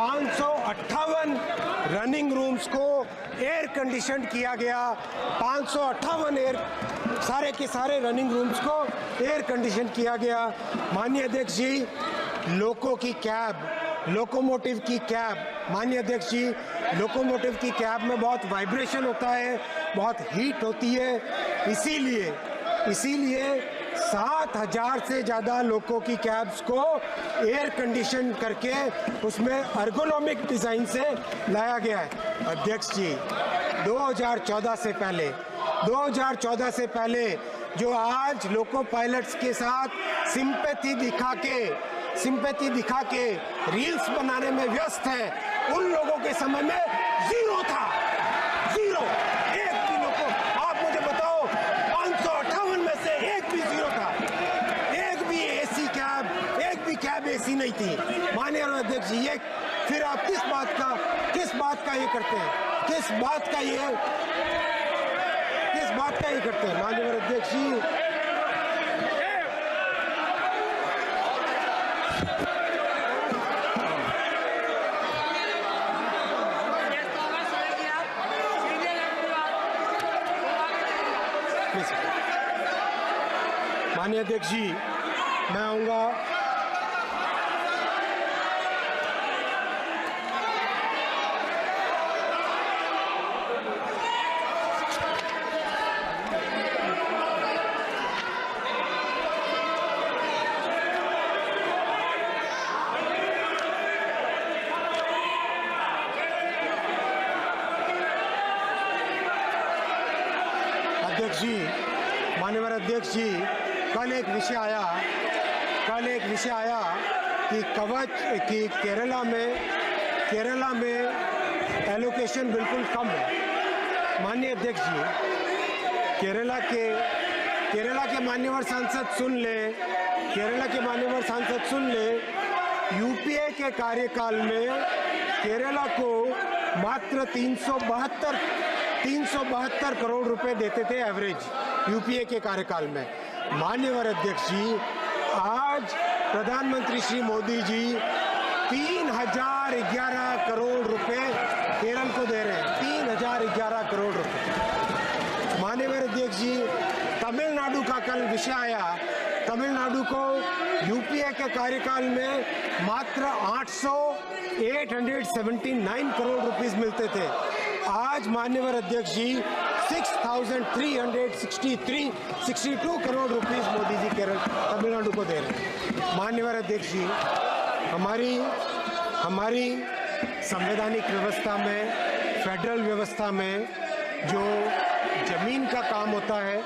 558 running rooms को air condition किया गया। 558 सारे के सारे रनिंग रूम्स को एयर कंडीशन किया गया। माननीय अध्यक्ष जी, लोको की कैब, लोकोमोटिव की कैब, माननीय अध्यक्ष जी, लोकोमोटिव की कैब में बहुत वाइब्रेशन होता है, बहुत हीट होती है, इसीलिए 7000 से ज़्यादा लोको की कैब्स को एयर कंडीशन करके उसमें अर्गोनॉमिक डिज़ाइन से लाया गया है। अध्यक्ष जी, 2014 से पहले जो आज लोको पायलट्स के साथ सिंपैथी दिखा के रील्स बनाने में व्यस्त है, उन लोगों के समय में जीरो था, जीरो, एक भी लोको। आप मुझे बताओ, 558 में से एक भी जीरो था, एक भी एसी कैब, एक भी कैब एसी नहीं थी। माननीय अध्यक्ष जी, ये फिर आप किस बात का ये करते हैं, किस बात का ये करते हैं माननीय अध्यक्ष जी? माननीय अध्यक्ष जी, मैं आऊँगा। माननीय अध्यक्ष जी, कल एक विषय आया कि केरला में एलोकेशन बिल्कुल कम है। माननीय अध्यक्ष जी, केरला के मान्यवर सांसद सुन ले, यूपीए के कार्यकाल में केरला को मात्र 372 करोड़ रुपए देते थे एवरेज, यूपीए के कार्यकाल में। माननीय अध्यक्ष जी, आज प्रधानमंत्री श्री मोदी जी 3011 करोड़ रुपए केरल को दे रहे हैं, 3011 करोड़ रुपए। माननीय अध्यक्ष जी, तमिलनाडु का कल विषय आया, तमिलनाडु को यूपीए के कार्यकाल में मात्र 879 करोड़ रुपीस मिलते थे। आज माननीय अध्यक्ष जी 6,362 करोड़ रुपीस मोदी जी तमिलनाडु को दे रहे हैं। माननीय अध्यक्ष जी, हमारी संवैधानिक व्यवस्था में, फेडरल व्यवस्था में जो जमीन का काम होता है,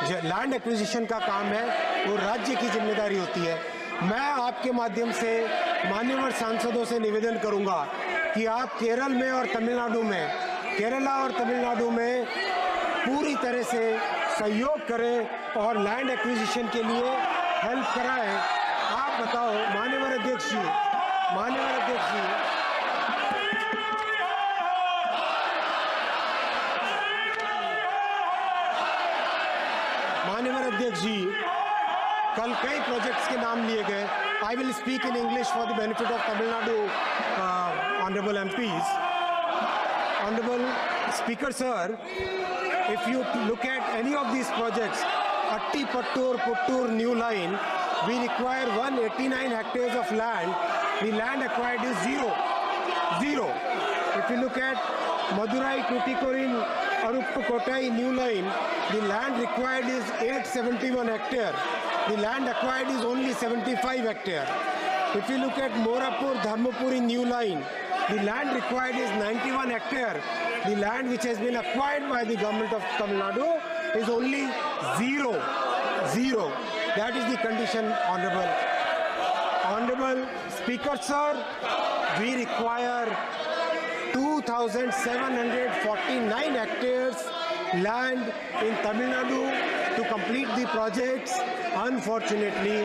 जो लैंड एक्विजिशन का काम है, वो राज्य की जिम्मेदारी होती है। मैं आपके माध्यम से माननीय सांसदों से निवेदन करूंगा कि आप केरला और तमिलनाडु में पूरी तरह से सहयोग करें और लैंड एक्विजिशन के लिए हेल्प कराएं। आप बताओ माननीय अध्यक्ष जी, कल कई प्रोजेक्ट्स के नाम लिए गए। I will speak in English for the benefit of Tamil Nadu honourable MPs. Honorable Speaker sir, if you look at any of these projects, Attipattur new line, we require 189 hectares of land. The land acquired is zero. If you look at Madurai Tuticorin Aruppukkottai new line, the land required is 871 hectare. The land acquired is only 75 hectare. If you look at Morapur Dharmapuri new line, the land required is 91 hectare. The land which has been acquired by the government of Tamil Nadu is only zero. That is the condition, Honorable Speaker sir. We require 2,749 hectares land in Tamil Nadu to complete the projects. Unfortunately,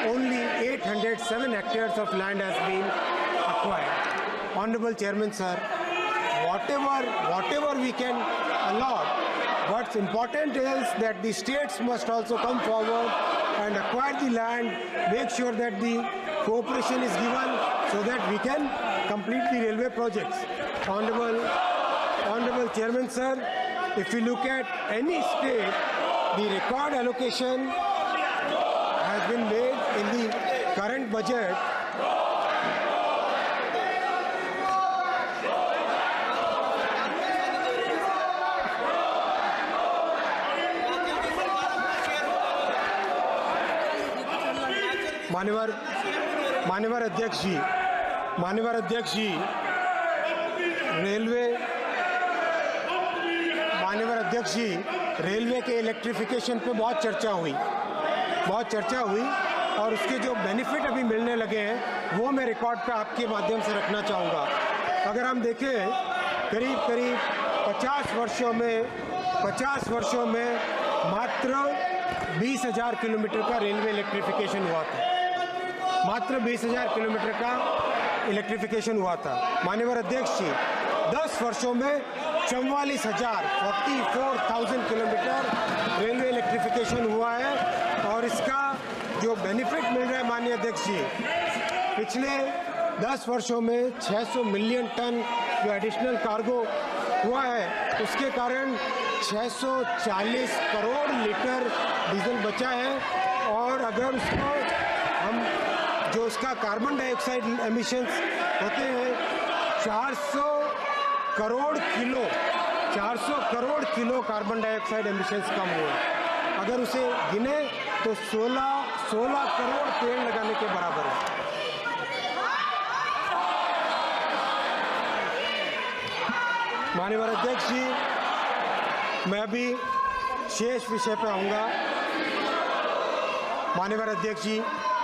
only 807 hectares of land has been acquired. Honorable Chairman sir, whatever we can allot, what's important is that the states must also come forward and acquire the land, make sure that the cooperation is given so that we can complete the railway projects. Honorable Chairman Sir, if you look at any state, the record allocation has been made in the current budget. माननीय अध्यक्ष जी, railway के electrification पे बहुत चर्चा हुई और उसके जो बेनिफिट अभी मिलने लगे हैं वो मैं रिकॉर्ड पे आपके माध्यम से रखना चाहूँगा। अगर हम देखें करीब 50 वर्षों में मात्र 20,000 किलोमीटर का रेलवे इलेक्ट्रिफिकेशन हुआ था। मात्र 20,000 किलोमीटर का इलेक्ट्रिफिकेशन हुआ था। माननीय अध्यक्ष जी, 10 वर्षों में 44,000 किलोमीटर रेलवे इलेक्ट्रिफिकेशन हुआ है और इसका जो बेनिफिट मिल रहा है माननीय अध्यक्ष जी, पिछले 10 वर्षों में 600 मिलियन टन जो एडिशनल कार्गो हुआ है उसके कारण 640 करोड़ लीटर डीजल बचा है और अगर उसको हम जो उसका कार्बन डाइऑक्साइड एमिशंस होते हैं 400 crore kilo carbon dioxide emissions कम हुए। अगर उसे गिने तो 16 करोड़ पेड़ लगाने के बराबर है। माननीय अध्यक्ष जी, मैं अभी शेष विषय पर आऊँगा। माननीय अध्यक्ष जी,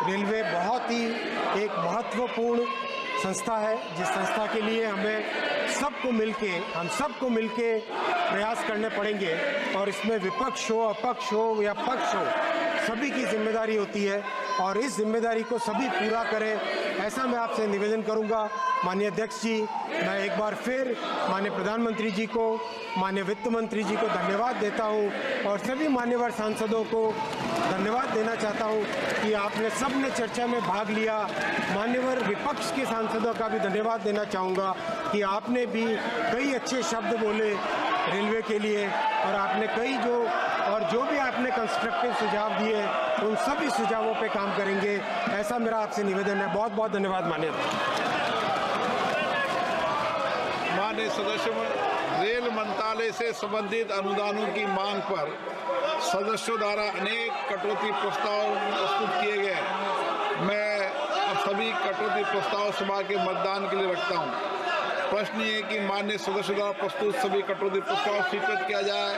रेलवे बहुत ही एक महत्वपूर्ण संस्था है जिस संस्था के लिए हम सबको मिलके प्रयास करने पड़ेंगे और इसमें विपक्ष हो, अपक्ष हो या पक्ष हो, सभी की जिम्मेदारी होती है और इस जिम्मेदारी को सभी पूरा करें, ऐसा मैं आपसे निवेदन करूंगा। माननीय अध्यक्ष जी, मैं एक बार फिर माननीय प्रधानमंत्री जी को, माननीय वित्त मंत्री जी को धन्यवाद देता हूं और सभी मान्यवर सांसदों को धन्यवाद देना चाहता हूं कि आपने सबने चर्चा में भाग लिया। मान्यवर विपक्ष के सांसदों का भी धन्यवाद देना चाहूँगा कि आपने भी कई अच्छे शब्द बोले रेलवे के लिए और आपने जो भी आपने कंस्ट्रक्टिव सुझाव दिए उन सभी सुझावों पे काम करेंगे, ऐसा मेरा आपसे निवेदन है। बहुत बहुत धन्यवाद। माननीय सदस्यों, रेल मंत्रालय से संबंधित अनुदानों की मांग पर सदस्यों द्वारा अनेक कटौती प्रस्ताव प्रस्तुत किए गए। मैं अब सभी कटौती प्रस्ताव सभा के मतदान के लिए रखता हूं। प्रश्न ये है कि माननीय सदस्यों द्वारा प्रस्तुत सभी कटौती प्रस्ताव स्वीकृत किया जाए।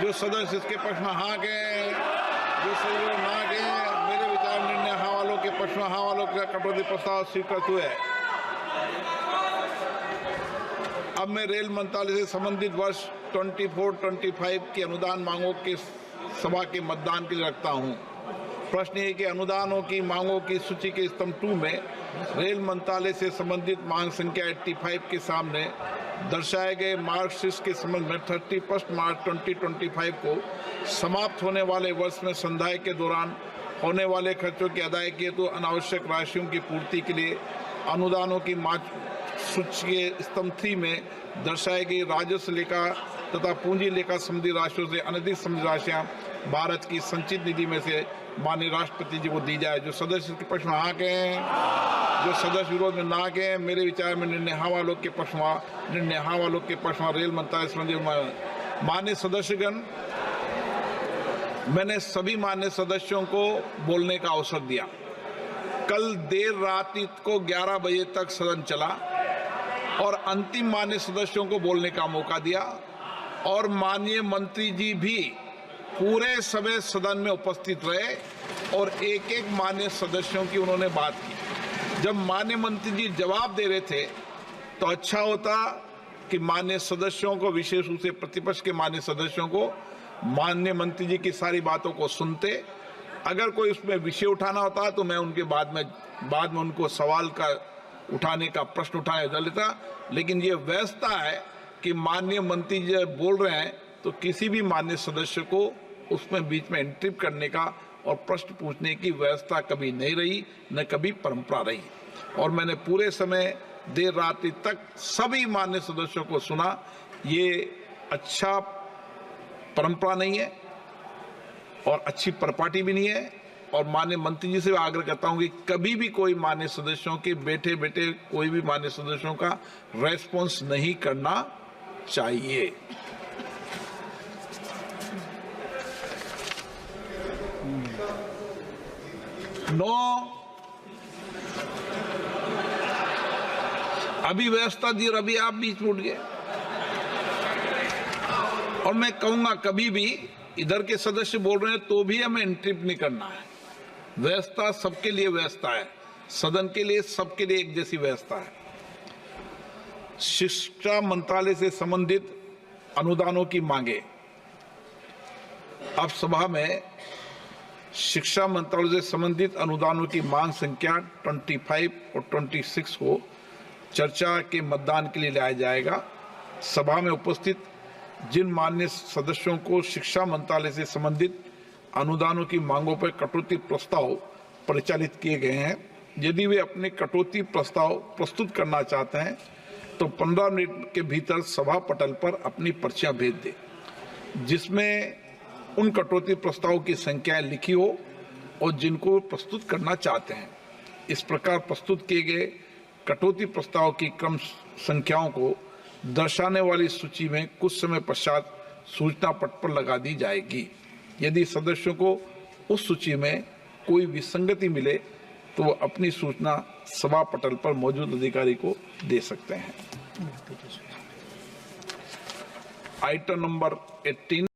जो सदस्य इसके पक्ष में हाँ कहें, जो सदस्य ना कहें। मेरे विचार निर्णय हाँ वालों के पक्ष में हाँ वालों का कटौती प्रस्ताव स्वीकृत हुए। अब मैं रेल मंत्रालय से संबंधित वर्ष 24-25 की अनुदान मांगों के सभा के मतदान के लिए रखता हूं। प्रश्न ये कि अनुदानों की मांगों की सूची के स्तंभ 2 में रेल मंत्रालय से संबंधित मांग संख्या 85 के सामने दर्शाए गए मार्कशीट के संबंध में 31 मार्च 2025 को समाप्त होने वाले वर्ष में संधाई के दौरान होने वाले खर्चों की अदायगी हेतु अनावश्यक राशियों की पूर्ति के लिए अनुदानों की सूची के स्तंभ 3 में दर्शाई गई राजस्व लेखा तथा पूंजी लेखा संबंधी राशियों से अनधिक संबंधी राशियां भारत की संचित निधि में से माननीय राष्ट्रपति जी को दी जाए। जो सदस्य के पक्ष में हाँ कहें, जो सदस्य विरोध में ना कहें। मेरे विचार में निर्णय हाँ वालों के पक्ष में रेल मंत्रालय संबंधी। माननीय सदस्यगण, मैंने सभी माननीय सदस्यों को बोलने का अवसर दिया। कल देर रात को 11 बजे तक सदन चला और अंतिम माननीय सदस्यों को बोलने का मौका दिया और माननीय मंत्री जी भी पूरे समय सदन में उपस्थित रहे और एक एक माननीय सदस्यों की उन्होंने बात की। जब माननीय मंत्री जी जवाब दे रहे थे तो अच्छा होता कि माननीय सदस्यों को, विशेष रूप से प्रतिपक्ष के माननीय सदस्यों को, माननीय मंत्री जी की सारी बातों को सुनते। अगर कोई उसमें विषय उठाना होता तो मैं उनके बाद में उनको सवाल का उठाने का प्रश्न उठाने देता। लेकिन ये व्यवस्था है कि माननीय मंत्री जी बोल रहे हैं तो किसी भी माननीय सदस्य को उसमें बीच में इंटरप्ट करने का और प्रश्न पूछने की व्यवस्था कभी नहीं रही, न कभी परंपरा रही। और मैंने पूरे समय देर रात्रि तक सभी मान्य सदस्यों को सुना। ये अच्छा परंपरा नहीं है और अच्छी परिपाटी भी नहीं है। और माननीय मंत्री जी से आग्रह करता हूं कि कभी भी कोई मान्य सदस्यों के बैठे कोई भी मान्य सदस्यों का रेस्पॉन्स नहीं करना चाहिए। अभी व्यवस्था दी और अभी आप बीच में उठ गए। और मैं कहूंगा कभी भी इधर के सदस्य बोल रहे हैं तो भी हमें इंटरप्ट नहीं करना है। व्यवस्था सबके लिए व्यवस्था है, सदन के लिए सबके लिए एक जैसी व्यवस्था है। शिक्षा मंत्रालय से संबंधित अनुदानों की मांगे। अब सभा में शिक्षा मंत्रालय से संबंधित अनुदानों की मांग संख्या 25 और 26 को चर्चा के मतदान के लिए लाया जाएगा। सभा में उपस्थित जिन मान्य सदस्यों को शिक्षा मंत्रालय से संबंधित अनुदानों की मांगों पर कटौती प्रस्ताव परिचालित किए गए हैं, यदि वे अपने कटौती प्रस्ताव प्रस्तुत करना चाहते हैं तो 15 मिनट के भीतर सभा पटल पर अपनी पर्चियां भेज दें, जिसमें उन कटौती प्रस्ताव की संख्याएं लिखी हो और जिनको प्रस्तुत करना चाहते हैं। इस प्रकार प्रस्तुत किए गए कटौती प्रस्ताव की क्रम संख्याओं को दर्शाने वाली सूची में कुछ समय पश्चात सूचना पट पर लगा दी जाएगी। यदि सदस्यों को उस सूची में कोई विसंगति मिले तो वो अपनी सूचना सभा पटल पर मौजूद अधिकारी को दे सकते हैं। Item number 18